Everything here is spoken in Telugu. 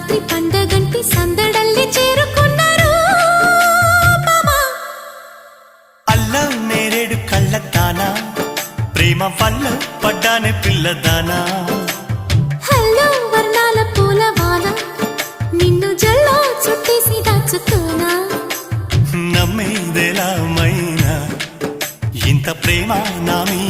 రాత్రి పండగంటి సందడల్లి చేరుకున్నారు మామా. అల్లం నేరేడు కళ్ళతానా ప్రేమ వల్ల పడ్డానే పిల్లదానా. హల్లో వర్ణాల పూలవాన నిన్ను జల్లో చుట్టేసి దాచుకోనా. నమ్మేదెలా మైనా ఇంత ప్రేమ నా మీద